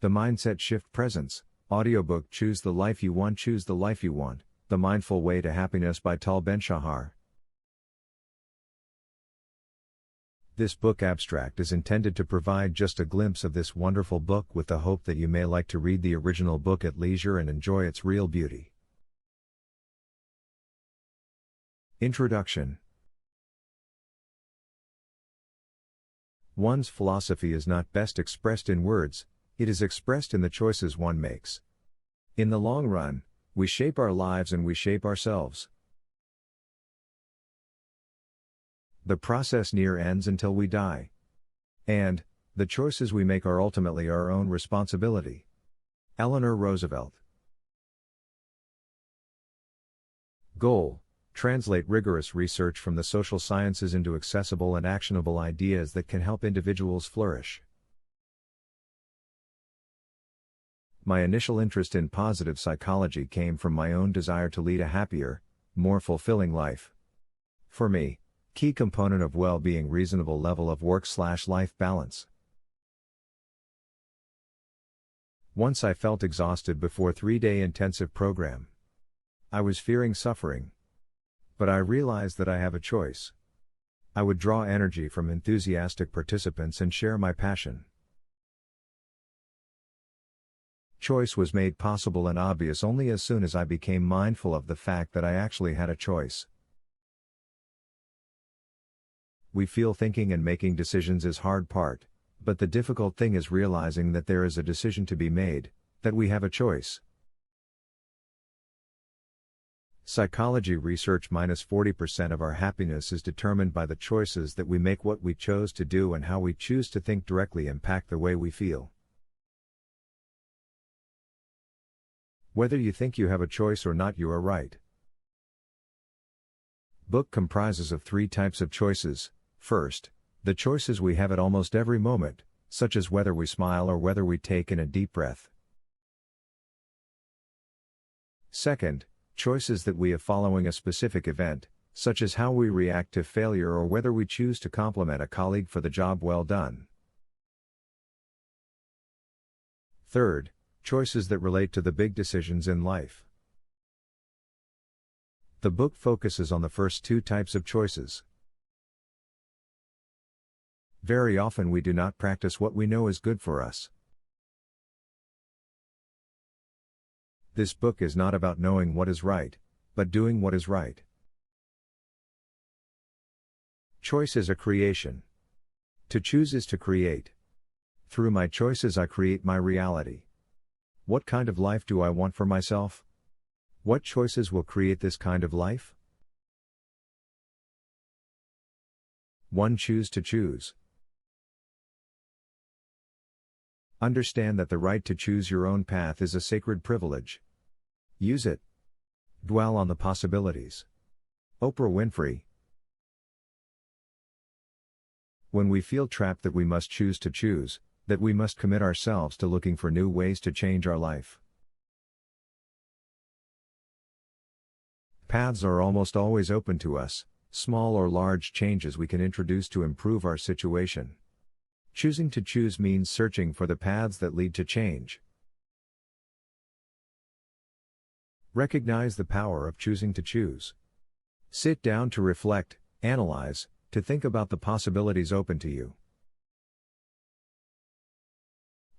The Mindset Shift presents, Audiobook Choose the Life You Want. Choose the Life You Want, The Mindful Way to Happiness by Tal Ben-Shahar. This book abstract is intended to provide just a glimpse of this wonderful book with the hope that you may like to read the original book at leisure and enjoy its real beauty. Introduction. One's philosophy is not best expressed in words, it is expressed in the choices one makes. In the long run, we shape our lives and we shape ourselves. The process never ends until we die. And, the choices we make are ultimately our own responsibility. Eleanor Roosevelt. Goal: translate rigorous research from the social sciences into accessible and actionable ideas that can help individuals flourish. My initial interest in positive psychology came from my own desire to lead a happier, more fulfilling life. For me, key component of well-being reasonable level of work/life balance. Once I felt exhausted before 3-day intensive program. I was fearing suffering. But I realized that I have a choice. I would draw energy from enthusiastic participants and share my passion. Choice was made possible and obvious only as soon as I became mindful of the fact that I actually had a choice. We feel thinking and making decisions is hard part, but the difficult thing is realizing that there is a decision to be made, that we have a choice. Psychology research -40% of our happiness is determined by the choices that we make. What we chose to do and how we choose to think directly impact the way we feel. Whether you think you have a choice or not, you are right. Book comprises of 3 types of choices. First, the choices we have at almost every moment, such as whether we smile or whether we take in a deep breath. Second, choices that we have following a specific event, such as how we react to failure or whether we choose to compliment a colleague for the job well done. Third, choices that relate to the big decisions in life. The book focuses on the first 2 types of choices. Very often we do not practice what we know is good for us. This book is not about knowing what is right, but doing what is right. Choice is a creation. To choose is to create. Through my choices I create my reality. What kind of life do I want for myself? What choices will create this kind of life? 1. Choose to choose. Understand that the right to choose your own path is a sacred privilege. Use it. Dwell on the possibilities. Oprah Winfrey. When we feel trapped that we must choose to choose, that we must commit ourselves to looking for new ways to change our life. Paths are almost always open to us, small or large changes we can introduce to improve our situation. Choosing to choose means searching for the paths that lead to change. Recognize the power of choosing to choose. Sit down to reflect, analyze, to think about the possibilities open to you.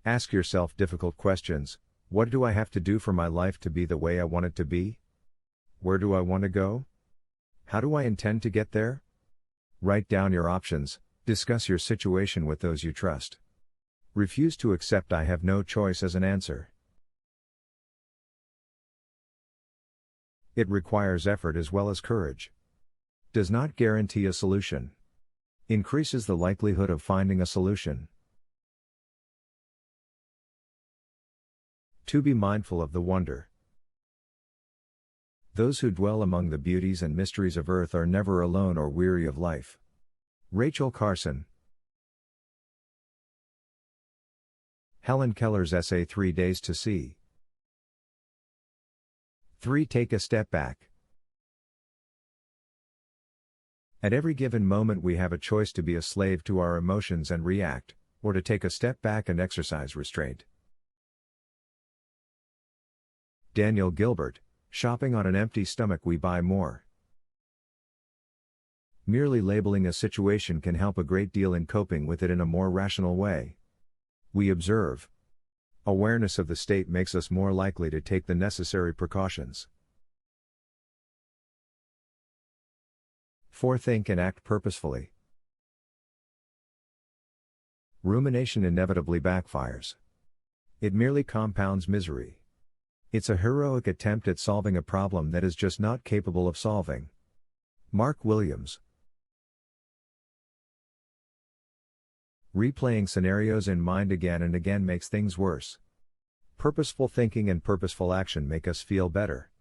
Ask yourself difficult questions. What do I have to do for my life to be the way I want it to be? Where do I want to go? How do I intend to get there? Write down your options, discuss your situation with those you trust. Refuse to accept "I have no choice" as an answer. It requires effort as well as courage. Does not guarantee a solution. Increases the likelihood of finding a solution. To be mindful of the wonder. Those who dwell among the beauties and mysteries of earth are never alone or weary of life. Rachel Carson. Helen Keller's essay 3 Days to See. 3. Take a step back. At every given moment we have a choice to be a slave to our emotions and react, or to take a step back and exercise restraint. Daniel Gilbert, shopping on an empty stomach we buy more. Merely labeling a situation can help a great deal in coping with it in a more rational way. We observe. Awareness of the state makes us more likely to take the necessary precautions. 4. Think and act purposefully. Rumination inevitably backfires. It merely compounds misery. It's a heroic attempt at solving a problem that is just not capable of solving. Mark Williams. Replaying scenarios in mind again and again makes things worse. Purposeful thinking and purposeful action make us feel better.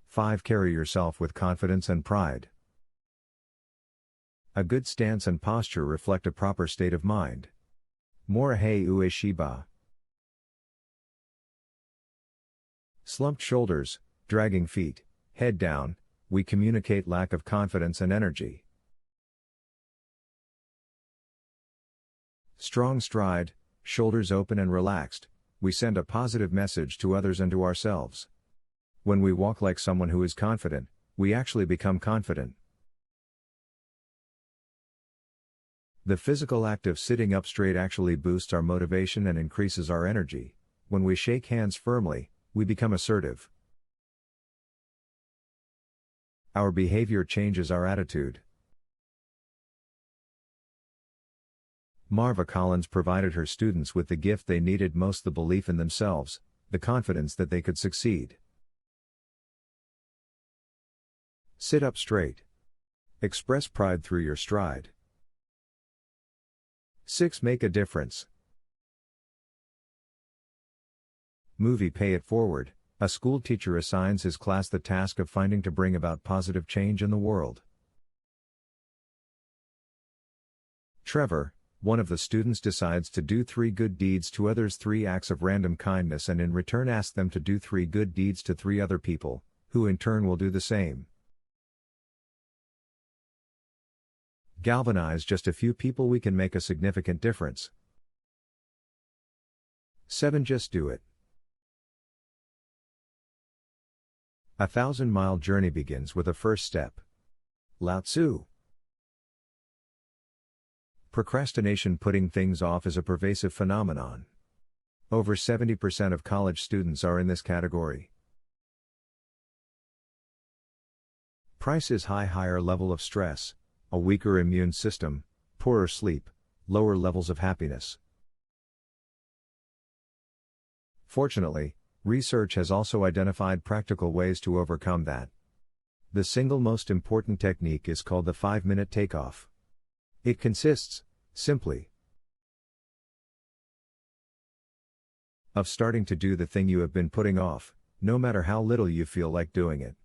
5. Carry yourself with confidence and pride. A good stance and posture reflect a proper state of mind. Morihei Ueshiba. Slumped shoulders, dragging feet, head down, we communicate lack of confidence and energy. Strong stride, shoulders open and relaxed, we send a positive message to others and to ourselves. When we walk like someone who is confident, we actually become confident. The physical act of sitting up straight actually boosts our motivation and increases our energy. When we shake hands firmly, we become assertive. Our behavior changes our attitude. Marva Collins provided her students with the gift they needed most: the belief in themselves, the confidence that they could succeed. Sit up straight. Express pride through your stride. 6. Make a difference. Movie Pay It Forward. A school teacher assigns his class the task of finding to bring about positive change in the world. Trevor, one of the students, decides to do 3 good deeds to others, 3 acts of random kindness, and in return asks them to do 3 good deeds to 3 other people, who in turn will do the same. Galvanize just a few people, we can make a significant difference. 7. Just do it. A 1,000-mile journey begins with a first step. Lao Tzu. Procrastination, putting things off, is a pervasive phenomenon. Over 70% of college students are in this category. Price is high: higher level of stress, a weaker immune system, poorer sleep, lower levels of happiness. Fortunately, research has also identified practical ways to overcome that. The single most important technique is called the 5-minute takeoff. It consists, simply, of starting to do the thing you have been putting off, no matter how little you feel like doing it.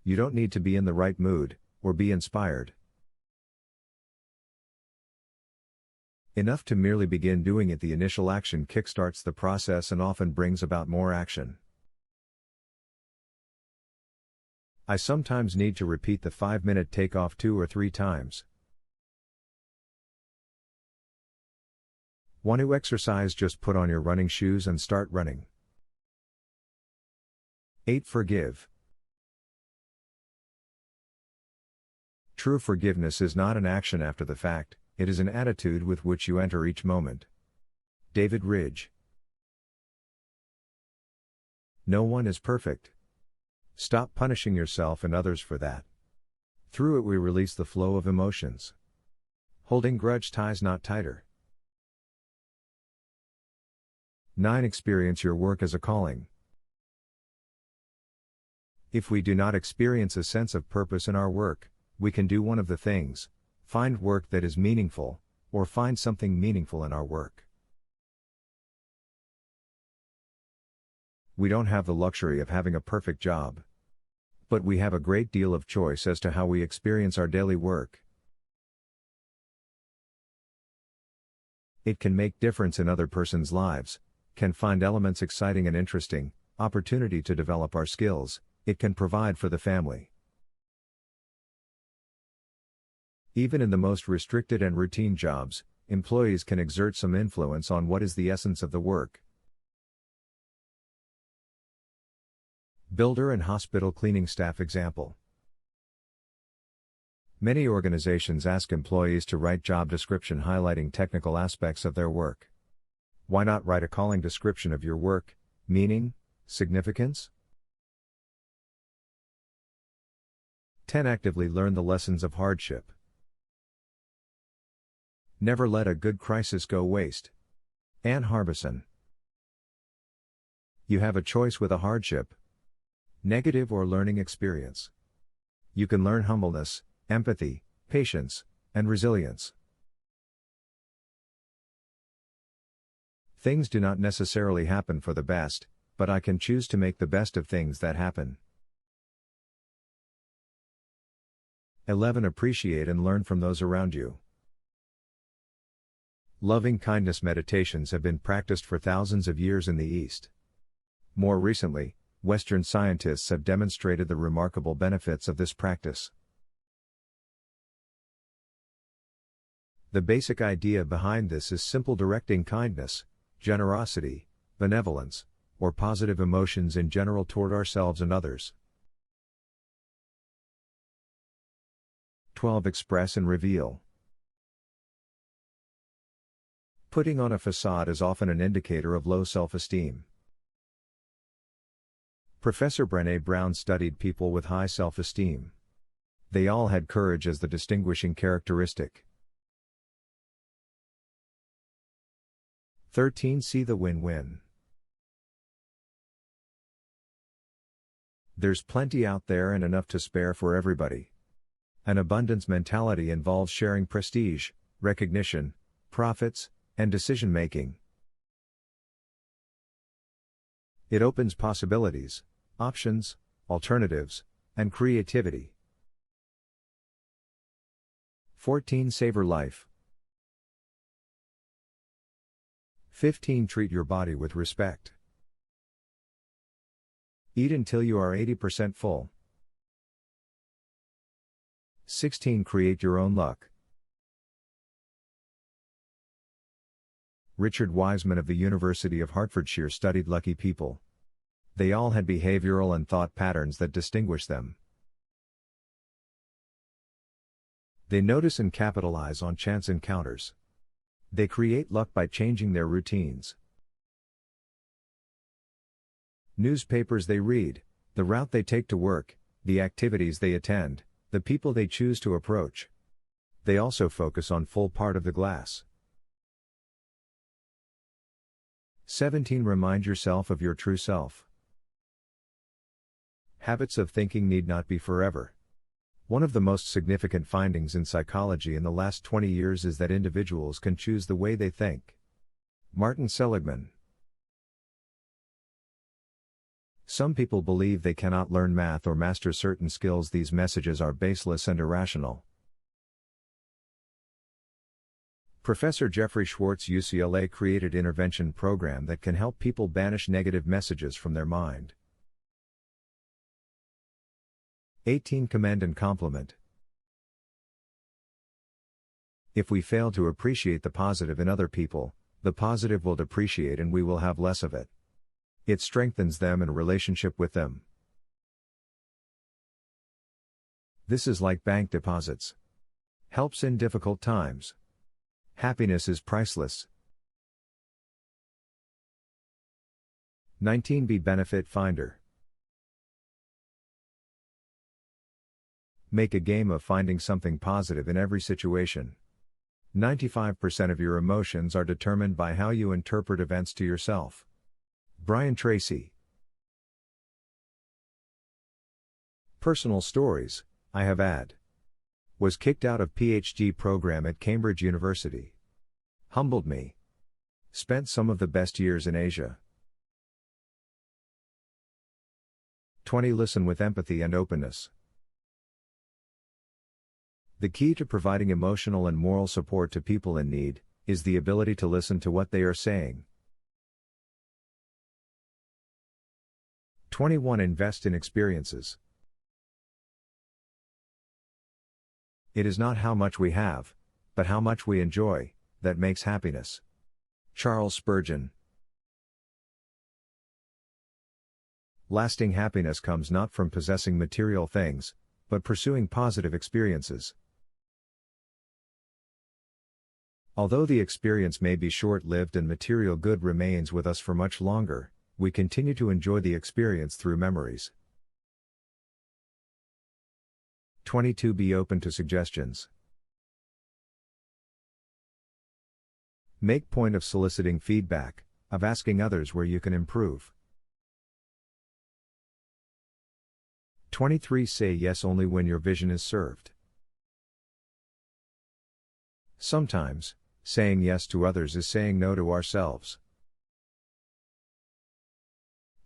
You don't need to be in the right mood, or be inspired. Enough to merely begin doing it. The initial action kickstarts the process and often brings about more action. I sometimes need to repeat the 5-minute takeoff 2 or 3 times. Want to exercise? Just put on your running shoes and start running. 8. Forgive. True forgiveness is not an action after the fact, it is an attitude with which you enter each moment. David Ridge. No one is perfect. Stop punishing yourself and others for that. Through it we release the flow of emotions. Holding grudge ties knot tighter. 9. Experience your work as a calling. If we do not experience a sense of purpose in our work, we can do one of the things: find work that is meaningful, or find something meaningful in our work. We don't have the luxury of having a perfect job. But we have a great deal of choice as to how we experience our daily work. It can make difference in other person's lives, can find elements exciting and interesting, opportunity to develop our skills, it can provide for the family. Even in the most restricted and routine jobs, employees can exert some influence on what is the essence of the work. Builder and hospital cleaning staff example. Many organizations ask employees to write job description highlighting technical aspects of their work. Why not write a calling description of your work, meaning, significance? 10. Actively learn the lessons of hardship. Never let a good crisis go waste. Ann Harbison. You have a choice with a hardship, negative or learning experience. You can learn humbleness, empathy, patience, and resilience. Things do not necessarily happen for the best, but I can choose to make the best of things that happen. 11. Appreciate and learn from those around you. Loving kindness meditations have been practiced for thousands of years in the East. More recently, Western scientists have demonstrated the remarkable benefits of this practice. The basic idea behind this is simple: directing kindness, generosity, benevolence, or positive emotions in general toward ourselves and others. 12. Express and reveal. Putting on a facade is often an indicator of low self-esteem. Professor Brené Brown studied people with high self-esteem. They all had courage as the distinguishing characteristic. 13. See the win-win. There's plenty out there and enough to spare for everybody. An abundance mentality involves sharing prestige, recognition, profits, and decision-making. It opens possibilities, options, alternatives, and creativity. 14. Savor life. 15. Treat your body with respect. Eat until you are 80% full. 16. Create your own luck. Richard Wiseman of the University of Hertfordshire studied lucky people. They all had behavioral and thought patterns that distinguish them. They notice and capitalize on chance encounters. They create luck by changing their routines. Newspapers they read, the route they take to work, the activities they attend, the people they choose to approach. They also focus on full part of the glass. 17. Remind yourself of your true self. Habits of thinking need not be forever. One of the most significant findings in psychology in the last 20 years is that individuals can choose the way they think. Martin Seligman. Some people believe they cannot learn math or master certain skills. These messages are baseless and irrational. Professor Jeffrey Schwartz, UCLA, created an intervention program that can help people banish negative messages from their mind. 18. Commend and compliment. If we fail to appreciate the positive in other people, the positive will depreciate and we will have less of it. It strengthens them and a relationship with them. This is like bank deposits. Helps in difficult times. Happiness is priceless. 19. Be benefit finder. Make a game of finding something positive in every situation. 95% of your emotions are determined by how you interpret events to yourself. Brian Tracy. Personal stories. I have had. Was kicked out of PhD program at Cambridge University. Humbled me. Spent some of the best years in Asia. 20. Listen with empathy and openness. The key to providing emotional and moral support to people in need is the ability to listen to what they are saying. 21. Invest in experiences. It is not how much we have, but how much we enjoy, that makes happiness. Charles Spurgeon. Lasting happiness comes not from possessing material things, but pursuing positive experiences. Although the experience may be short-lived and material good remains with us for much longer, we continue to enjoy the experience through memories. 22. Be open to suggestions. Make point of soliciting feedback, of asking others where you can improve. 23. Say yes only when your vision is served. Sometimes, saying yes to others is saying no to ourselves.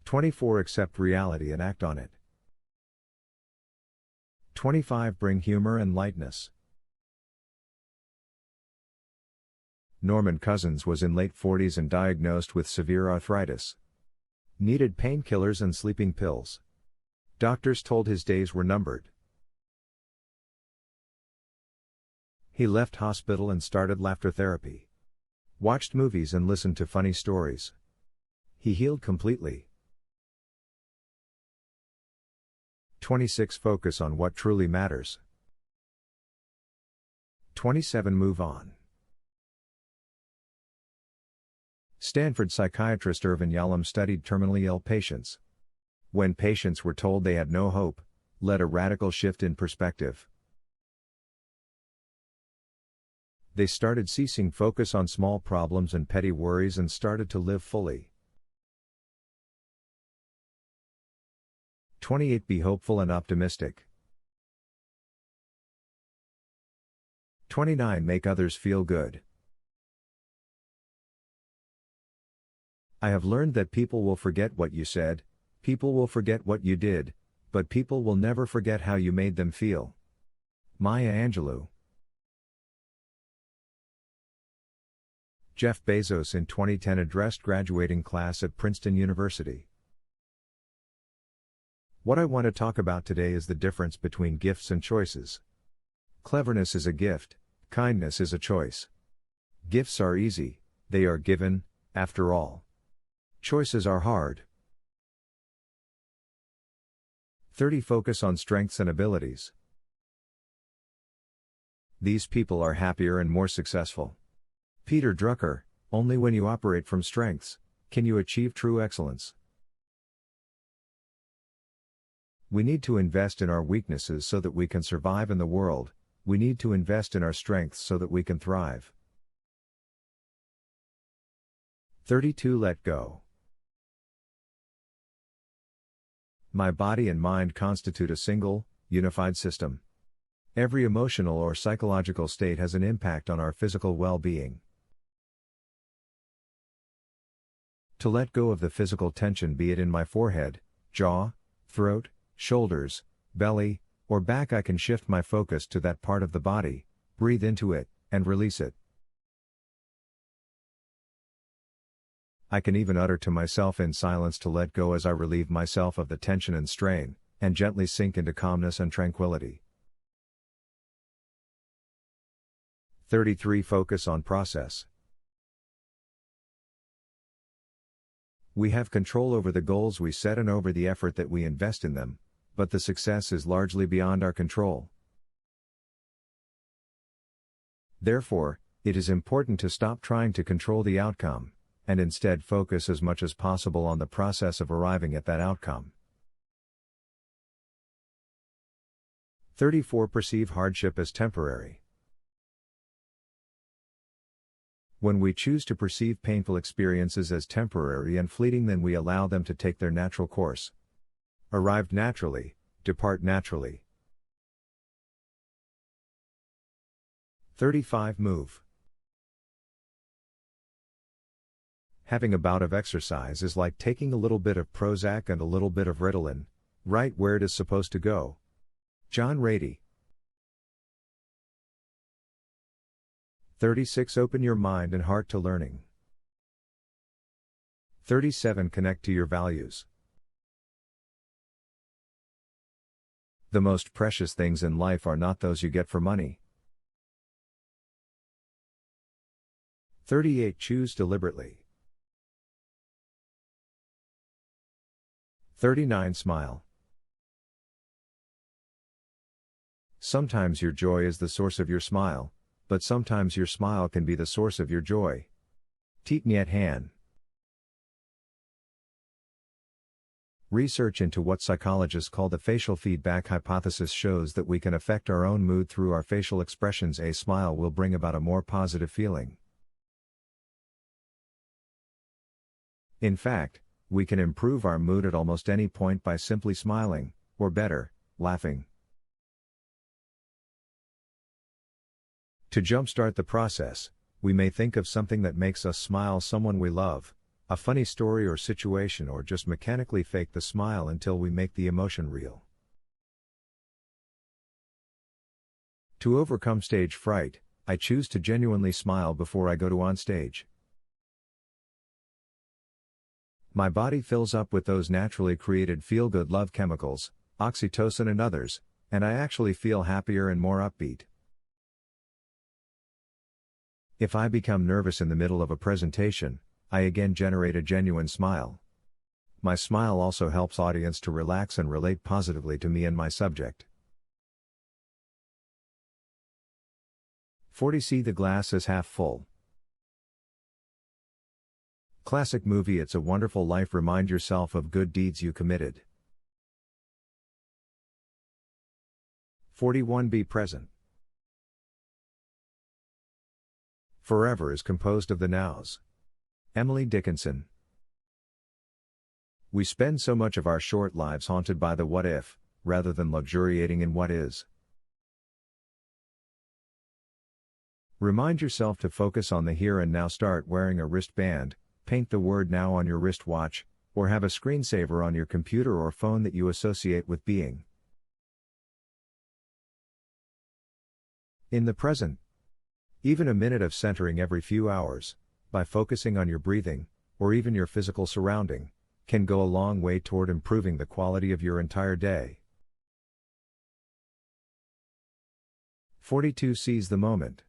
24. Accept reality and act on it. 25. Bring humor and lightness. Norman Cousins was in late 40s and diagnosed with severe arthritis. Needed painkillers and sleeping pills. Doctors told his days were numbered. He left hospital and started laughter therapy. Watched movies and listened to funny stories. He healed completely. 26. Focus on what truly matters. 27. Move on. Stanford psychiatrist Irvin Yalom studied terminally ill patients. When patients were told they had no hope, led a radical shift in perspective. They started ceasing focus on small problems and petty worries and started to live fully. 28. Be hopeful and optimistic. 29. Make others feel good. I have learned that people will forget what you said, people will forget what you did, but people will never forget how you made them feel. Maya Angelou. Jeff Bezos in 2010 addressed graduating class at Princeton University. What I want to talk about today is the difference between gifts and choices. Cleverness is a gift, kindness is a choice. Gifts are easy, they are given, after all. Choices are hard. 30. Focus on strengths and abilities. These people are happier and more successful. Peter Drucker, only when you operate from strengths, can you achieve true excellence. We need to invest in our weaknesses so that we can survive in the world, we need to invest in our strengths so that we can thrive. 32. Let go. My body and mind constitute a single, unified system. Every emotional or psychological state has an impact on our physical well-being. To let go of the physical tension, be it in my forehead, jaw, throat, shoulders, belly, or back, I can shift my focus to that part of the body, breathe into it, and release it. I can even utter to myself in silence to let go as I relieve myself of the tension and strain, and gently sink into calmness and tranquility. 33. Focus on process. We have control over the goals we set and over the effort that we invest in them, but the success is largely beyond our control. Therefore, it is important to stop trying to control the outcome, and instead focus as much as possible on the process of arriving at that outcome. 34. Perceive hardship as temporary. When we choose to perceive painful experiences as temporary and fleeting, then we allow them to take their natural course. Arrived naturally, depart naturally. 35. Move. Having a bout of exercise is like taking a little bit of Prozac and a little bit of Ritalin, right where it is supposed to go. John Rady. 36. Open your mind and heart to learning. 37. Connect to your values. The most precious things in life are not those you get for money. 38. Choose deliberately. 39. Smile. Sometimes your joy is the source of your smile, but sometimes your smile can be the source of your joy. Thich Nhat Hanh. Research into what psychologists call the facial feedback hypothesis shows that we can affect our own mood through our facial expressions. A smile will bring about a more positive feeling. In fact, we can improve our mood at almost any point by simply smiling, or better, laughing. To jumpstart the process, we may think of something that makes us smile, someone we love, a funny story or situation, or just mechanically fake the smile until we make the emotion real. To overcome stage fright, I choose to genuinely smile before I go to on stage. My body fills up with those naturally created feel-good love chemicals, oxytocin and others, and I actually feel happier and more upbeat. If I become nervous in the middle of a presentation, I again generate a genuine smile. My smile also helps audience to relax and relate positively to me and my subject. 40. See the glass as half full. Classic movie It's a Wonderful Life. Remind yourself of good deeds you committed. 41. Be present. Forever is composed of the nows. Emily Dickinson. We spend so much of our short lives haunted by the what if, rather than luxuriating in what is. Remind yourself to focus on the here and now. Start wearing a wristband, paint the word now on your wristwatch, or have a screensaver on your computer or phone that you associate with being in the present. Even a minute of centering every few hours, by focusing on your breathing, or even your physical surrounding, can go a long way toward improving the quality of your entire day. 42. Seize the moment.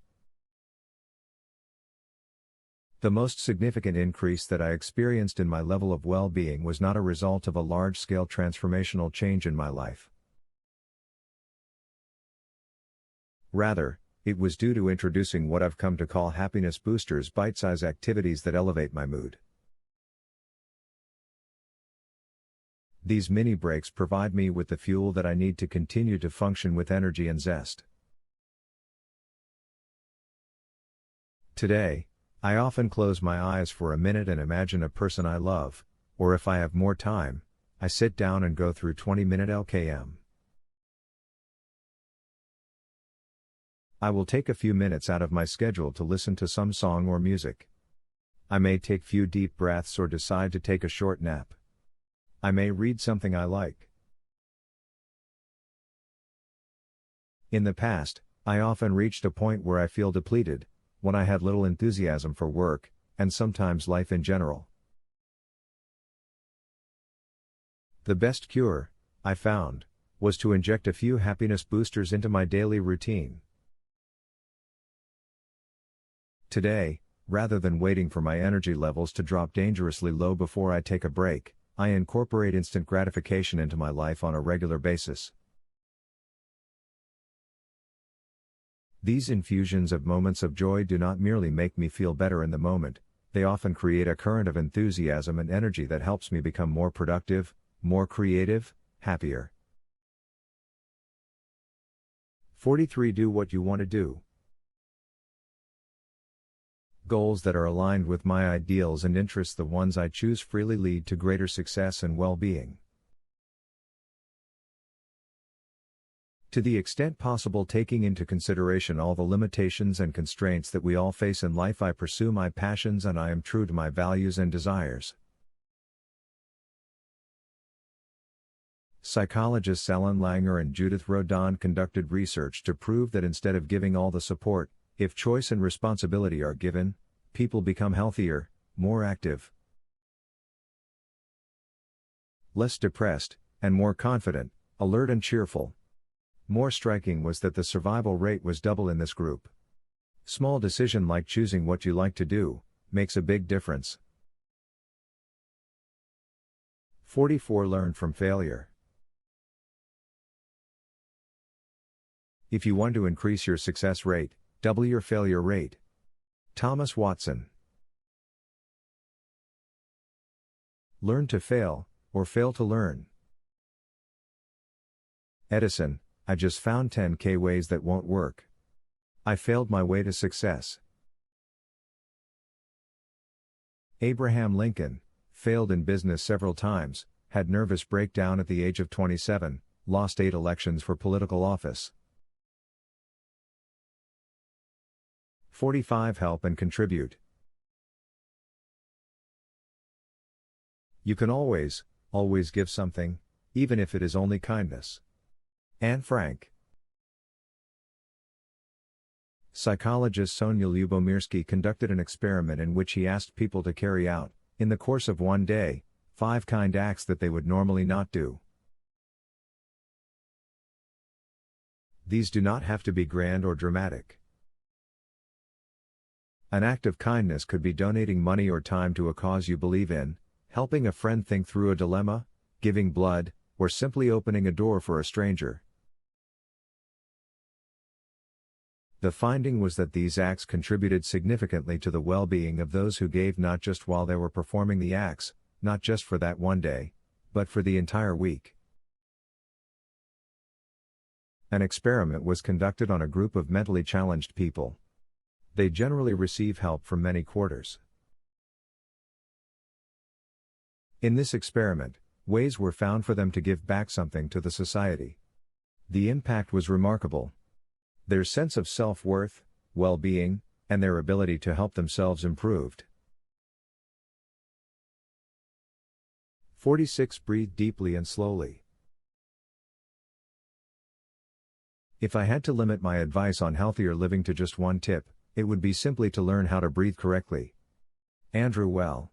The most significant increase that I experienced in my level of well-being was not a result of a large-scale transformational change in my life. Rather, it was due to introducing what I've come to call happiness boosters, bite-size activities that elevate my mood. These mini breaks provide me with the fuel that I need to continue to function with energy and zest. Today, I often close my eyes for a minute and imagine a person I love, or if I have more time, I sit down and go through 20-minute LKM. I will take a few minutes out of my schedule to listen to some song or music. I may take few deep breaths or decide to take a short nap. I may read something I like. In the past, I often reached a point where I feel depleted, when I had little enthusiasm for work, and sometimes life in general. The best cure, I found, was to inject a few happiness boosters into my daily routine. Today, rather than waiting for my energy levels to drop dangerously low before I take a break, I incorporate instant gratification into my life on a regular basis. These infusions of moments of joy do not merely make me feel better in the moment, they often create a current of enthusiasm and energy that helps me become more productive, more creative, happier. 43. Do what you want to do. Goals that are aligned with my ideals and interests, the ones I choose freely, lead to greater success and well-being. To the extent possible, taking into consideration all the limitations and constraints that we all face in life, I pursue my passions and I am true to my values and desires. Psychologists Alan Langer and Judith Rodin conducted research to prove that instead of giving all the support, if choice and responsibility are given, people become healthier, more active, less depressed, and more confident, alert and cheerful. More striking was that the survival rate was double in this group. Small decision like choosing what you like to do makes a big difference. 44 Learn from failure. If you want to increase your success rate, double your failure rate. Thomas Watson. Learn to fail, or fail to learn. Edison, I just found 10K ways that won't work. I failed my way to success. Abraham Lincoln, failed in business several times, had nervous breakdown at the age of 27, lost 8 elections for political office. 45 Help and contribute. You can always give something, even if it is only kindness. Anne Frank. Psychologist Sonia Lyubomirsky conducted an experiment in which he asked people to carry out, in the course of one day, 5 kind acts that they would normally not do. These do not have to be grand or dramatic. An act of kindness could be donating money or time to a cause you believe in, helping a friend think through a dilemma, giving blood, or simply opening a door for a stranger. The finding was that these acts contributed significantly to the well-being of those who gave, not just while they were performing the acts, not just for that one day, but for the entire week. An experiment was conducted on a group of mentally challenged people. They generally receive help from many quarters. In this experiment, ways were found for them to give back something to the society. The impact was remarkable. Their sense of self-worth, well-being, and their ability to help themselves improved. 46 Breathe deeply and slowly. If I had to limit my advice on healthier living to just one tip, it would be simply to learn how to breathe correctly. Andrew Well.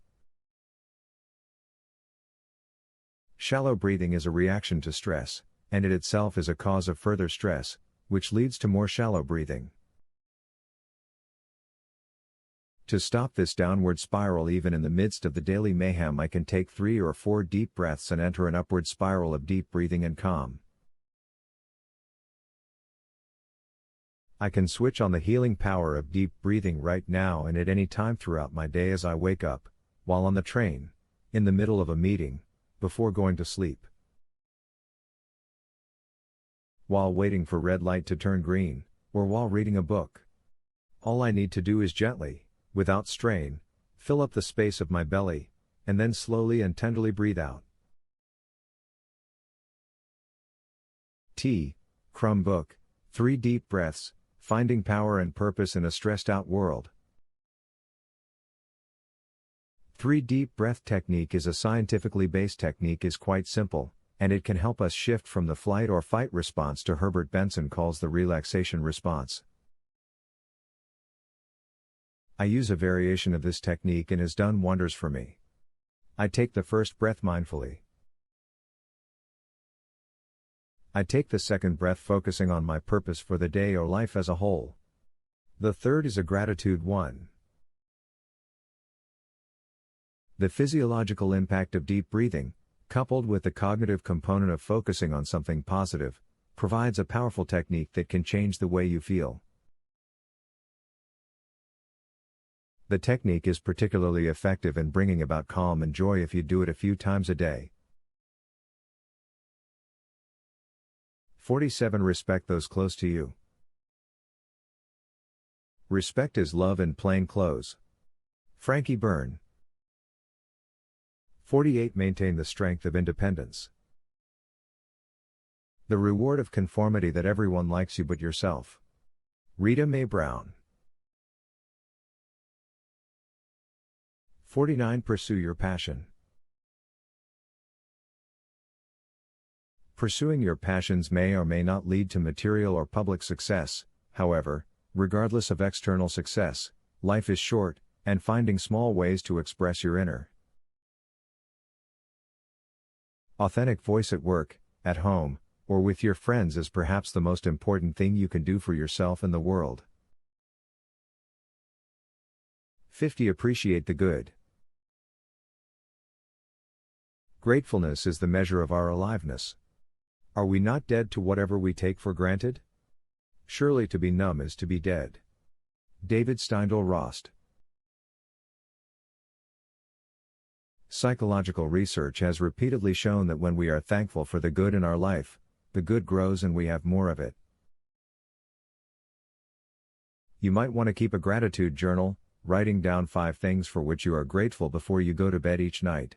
Shallow breathing is a reaction to stress, and it itself is a cause of further stress, which leads to more shallow breathing. To stop this downward spiral even in the midst of the daily mayhem, I can take 3 or 4 deep breaths and enter an upward spiral of deep breathing and calm. I can switch on the healing power of deep breathing right now and at any time throughout my day, as I wake up, while on the train, in the middle of a meeting, before going to sleep, while waiting for red light to turn green, or while reading a book. All I need to do is gently, without strain, fill up the space of my belly, and then slowly and tenderly breathe out. T. Crumb Book, 3 Deep Breaths, Finding Power and Purpose in a Stressed Out World. 3 Deep Breath Technique is a scientifically based technique, is quite simple, and it can help us shift from the flight or fight response to Herbert Benson calls the relaxation response. I use a variation of this technique and has done wonders for me. I take the first breath mindfully. I take the second breath focusing on my purpose for the day or life as a whole. The third is a gratitude one. The physiological impact of deep breathing, coupled with the cognitive component of focusing on something positive, provides a powerful technique that can change the way you feel. The technique is particularly effective in bringing about calm and joy if you do it a few times a day. 47 Respect those close to you. Respect is love in plain clothes. Frankie Byrne. 48 Maintain the strength of independence. The reward of conformity that everyone likes you but yourself. Rita Mae Brown. 49 Pursue your passion. Pursuing your passions may or may not lead to material or public success. However, regardless of external success, life is short, and finding small ways to express your inner authentic voice at work, at home, or with your friends is perhaps the most important thing you can do for yourself and the world. 50 Appreciate the good. Gratefulness is the measure of our aliveness. Are we not dead to whatever we take for granted? Surely to be numb is to be dead. David Steindl-Rast. Psychological research has repeatedly shown that when we are thankful for the good in our life, the good grows and we have more of it. You might want to keep a gratitude journal, writing down 5 things for which you are grateful before you go to bed each night.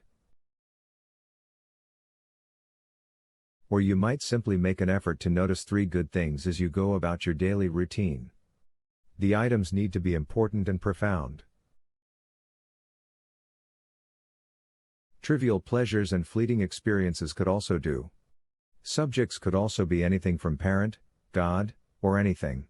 Or you might simply make an effort to notice 3 good things as you go about your daily routine. The items need to be important and profound. Trivial pleasures and fleeting experiences could also do. Subjects could also be anything from parent, God, or anything.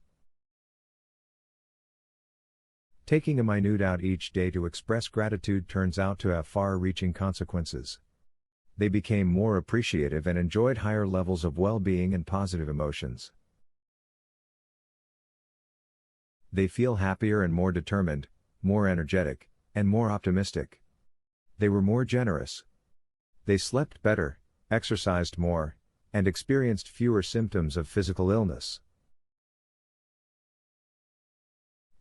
Taking a minute out each day to express gratitude turns out to have far-reaching consequences. They became more appreciative and enjoyed higher levels of well-being and positive emotions. They feel happier and more determined, more energetic, and more optimistic. They were more generous. They slept better, exercised more, and experienced fewer symptoms of physical illness.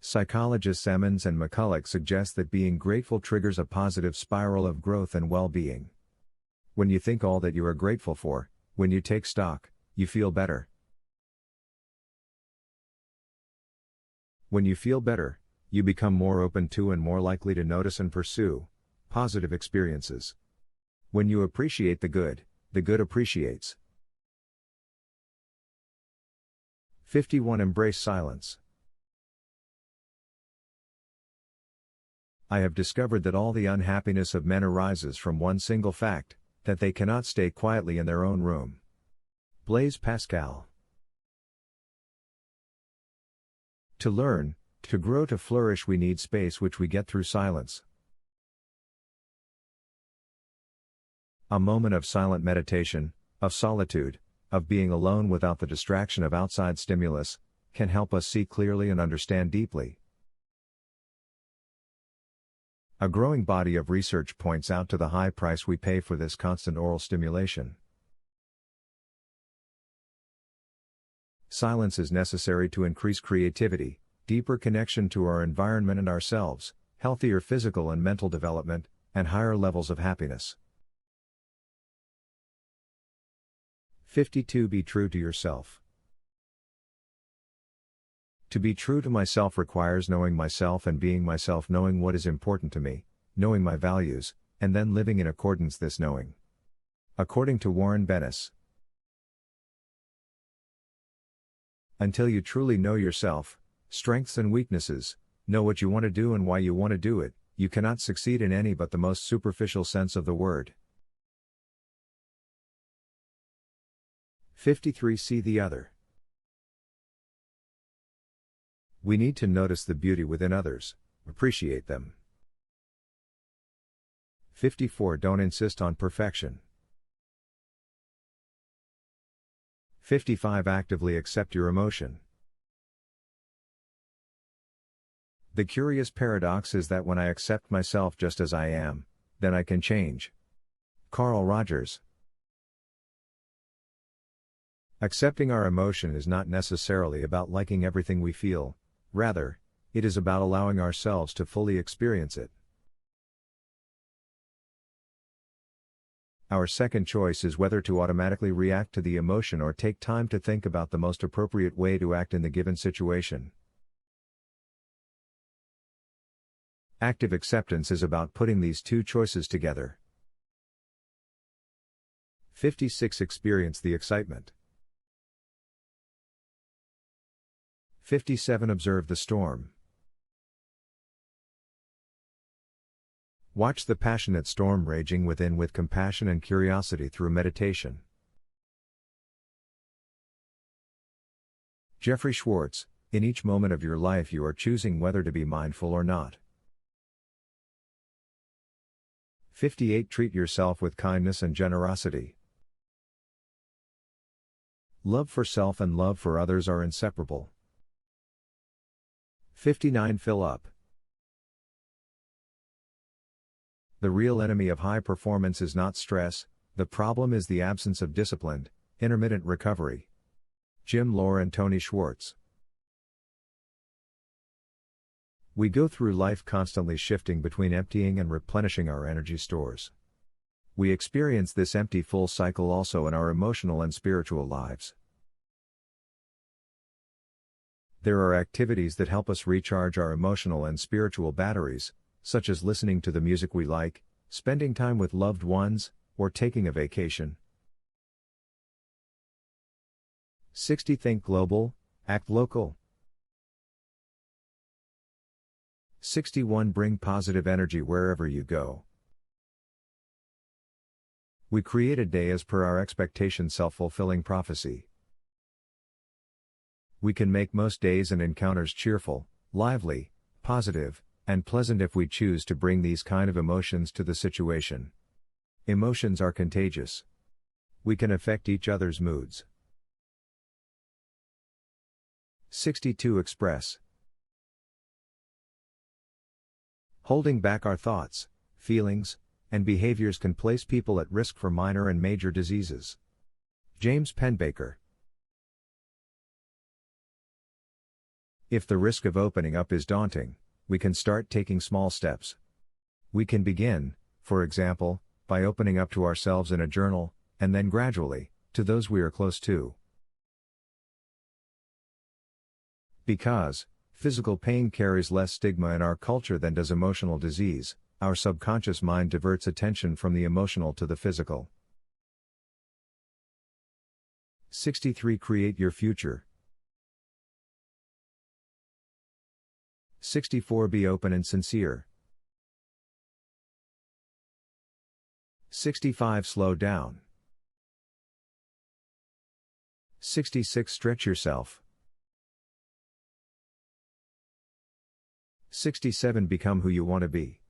Psychologists Emmons and McCulloch suggest that being grateful triggers a positive spiral of growth and well-being. When you think all that you are grateful for, when you take stock, you feel better. When you feel better, you become more open to and more likely to notice and pursue positive experiences. When you appreciate the good appreciates. 51. Embrace silence. I have discovered that all the unhappiness of men arises from one single fact, that they cannot stay quietly in their own room. Blaise Pascal. To learn, to grow, to flourish, we need space, which we get through silence. A moment of silent meditation, of solitude, of being alone without the distraction of outside stimulus, can help us see clearly and understand deeply. A growing body of research points out to the high price we pay for this constant oral stimulation. Silence is necessary to increase creativity, deeper connection to our environment and ourselves, healthier physical and mental development, and higher levels of happiness. 52. Be true to yourself. To be true to myself requires knowing myself and being myself, knowing what is important to me, knowing my values, and then living in accordance this knowing. According to Warren Bennis. Until you truly know yourself, strengths and weaknesses, know what you want to do and why you want to do it, you cannot succeed in any but the most superficial sense of the word. 53. See the other. We need to notice the beauty within others, appreciate them. 54. Don't insist on perfection. 55. Actively accept your emotion. The curious paradox is that when I accept myself just as I am, then I can change. Carl Rogers. Accepting our emotion is not necessarily about liking everything we feel, rather, it is about allowing ourselves to fully experience it. Our second choice is whether to automatically react to the emotion or take time to think about the most appropriate way to act in the given situation. Active acceptance is about putting these two choices together. 56. Experience the excitement. 57. Observe the storm. Watch the passionate storm raging within with compassion and curiosity through meditation. Jeffrey Schwartz, in each moment of your life you are choosing whether to be mindful or not. 58. Treat yourself with kindness and generosity. Love for self and love for others are inseparable. 59. Fill up. The real enemy of high performance is not stress, the problem is the absence of disciplined, intermittent recovery. Jim Lohr and Tony Schwartz. We go through life constantly shifting between emptying and replenishing our energy stores. We experience this empty-full cycle also in our emotional and spiritual lives. There are activities that help us recharge our emotional and spiritual batteries, such as listening to the music we like, spending time with loved ones, or taking a vacation. 60. Think global, act local. 61. Bring positive energy wherever you go. We create a day as per our expectation, self-fulfilling prophecy. We can make most days and encounters cheerful, lively, positive, and pleasant if we choose to bring these kind of emotions to the situation. Emotions are contagious. We can affect each other's moods. 62. Express. Holding back our thoughts, feelings, and behaviors can place people at risk for minor and major diseases. James Penbaker. If the risk of opening up is daunting, we can start taking small steps. We can begin, for example, by opening up to ourselves in a journal, and then gradually, to those we are close to. Because physical pain carries less stigma in our culture than does emotional disease, our subconscious mind diverts attention from the emotional to the physical. 63. Create your future. 64. Be open and sincere. 65. Slow down. 66. Stretch yourself. 67. Become who you want to be.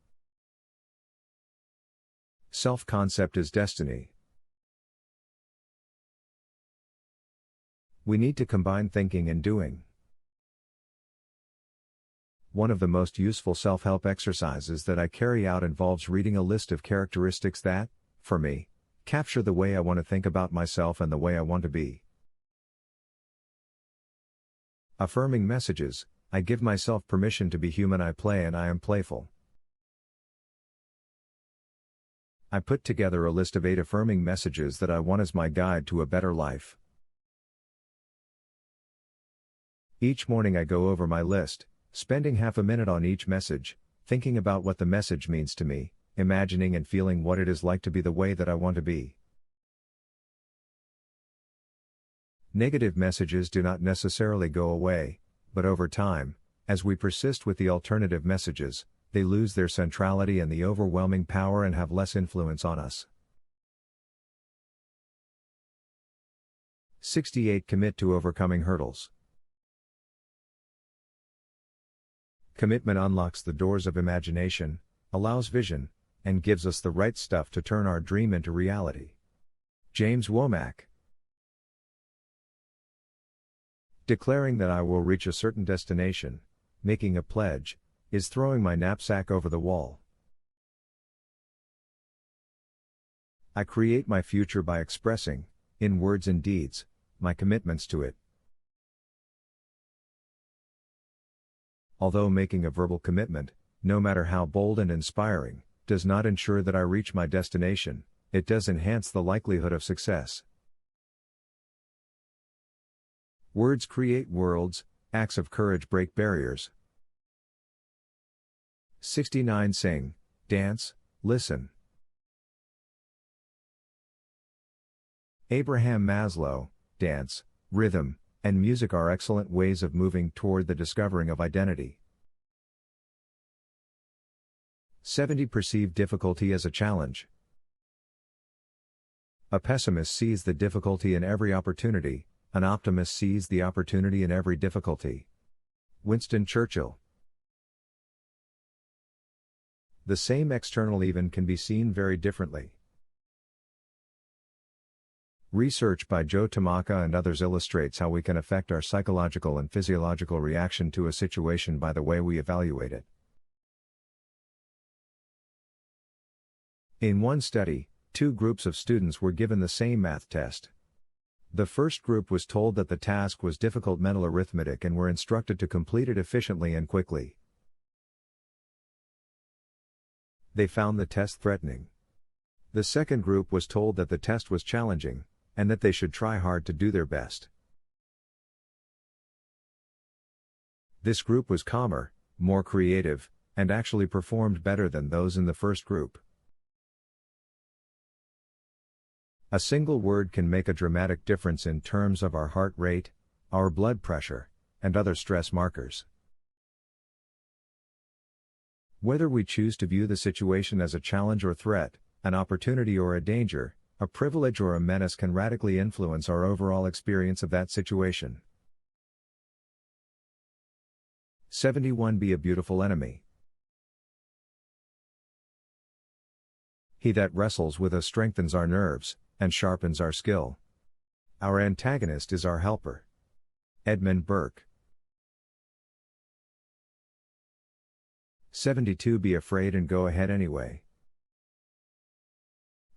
Self-concept is destiny. We need to combine thinking and doing. One of the most useful self-help exercises that I carry out involves reading a list of characteristics that, for me, capture the way I want to think about myself and the way I want to be. Affirming messages: I give myself permission to be human, I play and I am playful. I put together a list of 8 affirming messages that I want as my guide to a better life. Each morning I go over my list, spending half a minute on each message, thinking about what the message means to me, imagining and feeling what it is like to be the way that I want to be. Negative messages do not necessarily go away, but over time, as we persist with the alternative messages, they lose their centrality and the overwhelming power and have less influence on us. 68. Commit to overcoming hurdles. Commitment unlocks the doors of imagination, allows vision, and gives us the right stuff to turn our dream into reality. James Womack. Declaring that I will reach a certain destination, making a pledge, is throwing my knapsack over the wall. I create my future by expressing, in words and deeds, my commitments to it. Although making a verbal commitment, no matter how bold and inspiring, does not ensure that I reach my destination, it does enhance the likelihood of success. Words create worlds, acts of courage break barriers. 69. Sing, dance, listen. Abraham Maslow. Dance, rhythm, and music are excellent ways of moving toward the discovering of identity. 70. Perceive difficulty as a challenge. A pessimist sees the difficulty in every opportunity, an optimist sees the opportunity in every difficulty. Winston Churchill. The same external event can be seen very differently. Research by Joe Tamaka and others illustrates how we can affect our psychological and physiological reaction to a situation by the way we evaluate it. In one study, two groups of students were given the same math test. The first group was told that the task was difficult mental arithmetic and were instructed to complete it efficiently and quickly. They found the test threatening. The second group was told that the test was challenging, and that they should try hard to do their best. This group was calmer, more creative, and actually performed better than those in the first group. A single word can make a dramatic difference in terms of our heart rate, our blood pressure, and other stress markers. Whether we choose to view the situation as a challenge or threat, an opportunity or a danger, a privilege or a menace can radically influence our overall experience of that situation. 71. Be a beautiful enemy. He that wrestles with us strengthens our nerves, and sharpens our skill. Our antagonist is our helper. Edmund Burke. 72. Be afraid and go ahead anyway.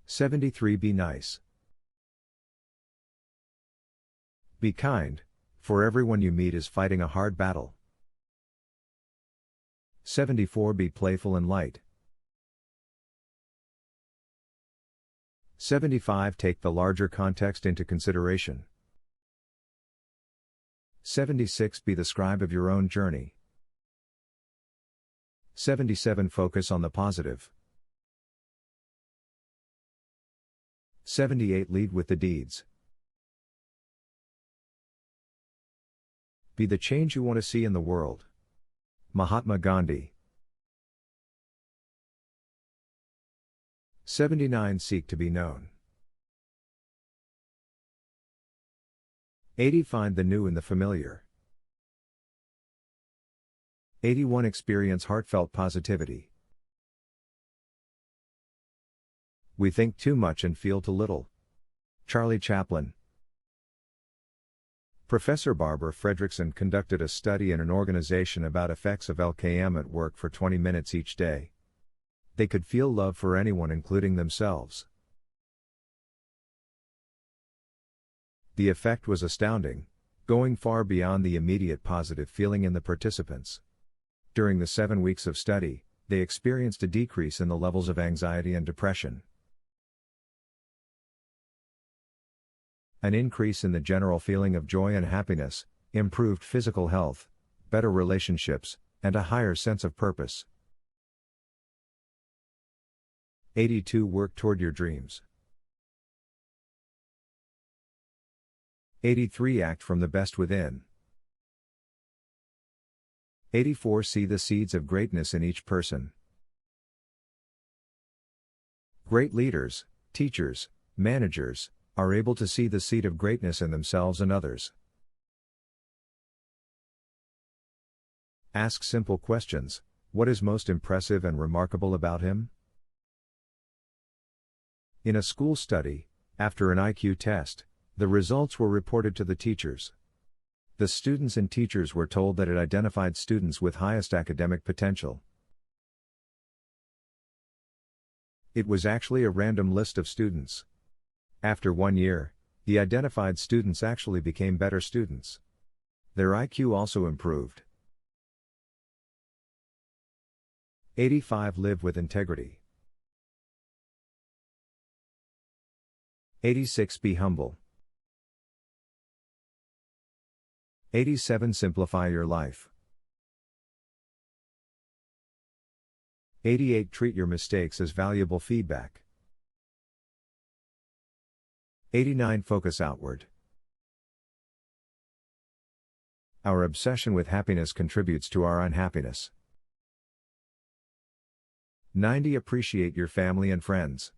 73. Be nice. Be kind, for everyone you meet is fighting a hard battle. 74. Be playful and light. 75. Take the larger context into consideration. 76. Be the scribe of your own journey. 77. Focus on the positive. 78. Lead with the deeds. Be the change you want to see in the world. Mahatma Gandhi. 79. Seek to be known. 80. Find the new in the familiar. 81. Experience heartfelt positivity. We think too much and feel too little. Charlie Chaplin. Professor Barbara Fredrickson conducted a study in an organization about effects of LKM at work for 20 minutes each day. They could feel love for anyone, including themselves. The effect was astounding, going far beyond the immediate positive feeling in the participants. During the 7 weeks of study, they experienced a decrease in the levels of anxiety and depression, an increase in the general feeling of joy and happiness, improved physical health, better relationships, and a higher sense of purpose. 82. Work toward your dreams. 83. Act from the best within. 84. See the seeds of greatness in each person. Great leaders, teachers, managers, are able to see the seed of greatness in themselves and others. Ask simple questions. What is most impressive and remarkable about him? In a school study, after an IQ test, the results were reported to the teachers. The students and teachers were told that it identified students with highest academic potential. It was actually a random list of students. After 1 year, the identified students actually became better students. Their IQ also improved. 85. Live with integrity. 86. Be humble. 87. Simplify your life. 88. Treat your mistakes as valuable feedback. 89. Focus outward. Our obsession with happiness contributes to our unhappiness. 90. Appreciate your family and friends.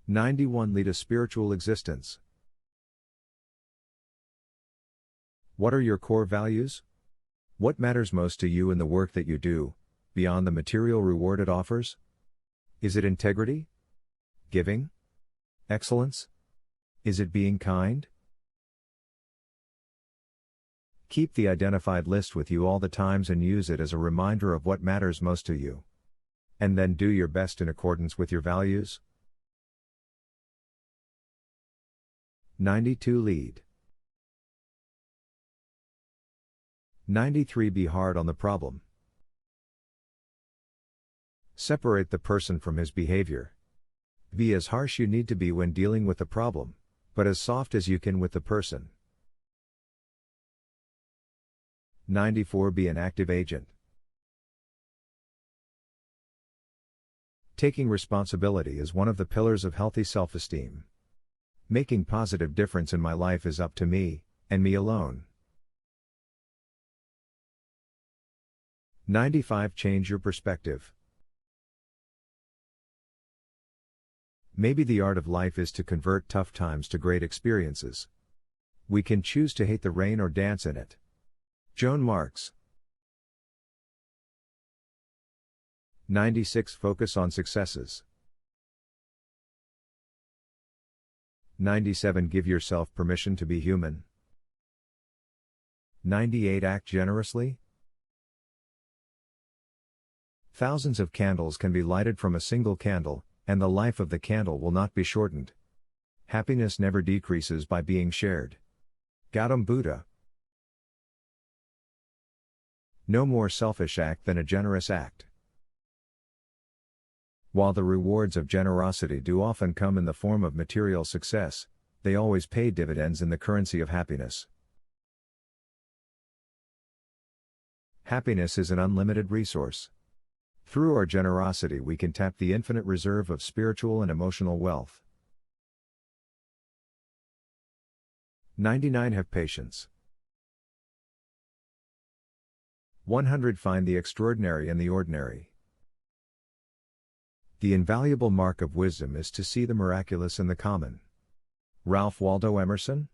91. Lead a spiritual existence. What are your core values? What matters most to you in the work that you do, beyond the material reward it offers? Is it integrity? Giving? Excellence? Is it being kind? Keep the identified list with you all the times and use it as a reminder of what matters most to you. And then do your best in accordance with your values. 92 Lead. 93 Be hard on the problem. Separate the person from his behavior. Be as harsh you need to be when dealing with the problem, but as soft as you can with the person. 94 Be an active agent. Taking responsibility is one of the pillars of healthy self-esteem. Making positive difference in my life is up to me, and me alone. 95 Change your perspective. Maybe the art of life is to convert tough times to great experiences. We can choose to hate the rain or dance in it. Joan Marks. 96 Focus on successes. 97 Give yourself permission to be human. 98 Act generously. Thousands of candles can be lighted from a single candle, and the life of the candle will not be shortened. Happiness never decreases by being shared. Gautam Buddha. No more selfish act than a generous act. While the rewards of generosity do often come in the form of material success, they always pay dividends in the currency of happiness. Happiness is an unlimited resource. Through our generosity we can tap the infinite reserve of spiritual and emotional wealth. 99 Have patience. 100 Find the extraordinary in the ordinary. The invaluable mark of wisdom is to see the miraculous in the common. Ralph Waldo Emerson.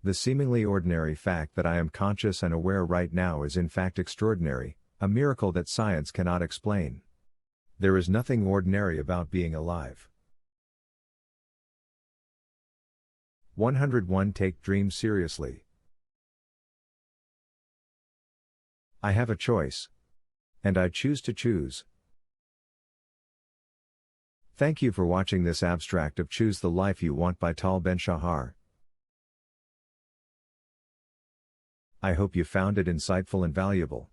The seemingly ordinary fact that I am conscious and aware right now is in fact extraordinary, a miracle that science cannot explain. There is nothing ordinary about being alive. 101 Take dreams seriously. I have a choice. And I choose to choose. Thank you for watching this abstract of Choose the Life You Want by Tal Ben-Shahar. I hope you found it insightful and valuable.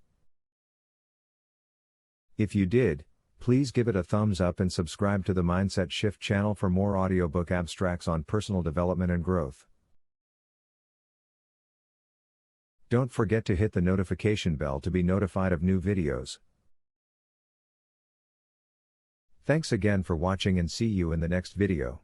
If you did, please give it a thumbs up and subscribe to the Mindset Shift channel for more audiobook abstracts on personal development and growth. Don't forget to hit the notification bell to be notified of new videos. Thanks again for watching and see you in the next video.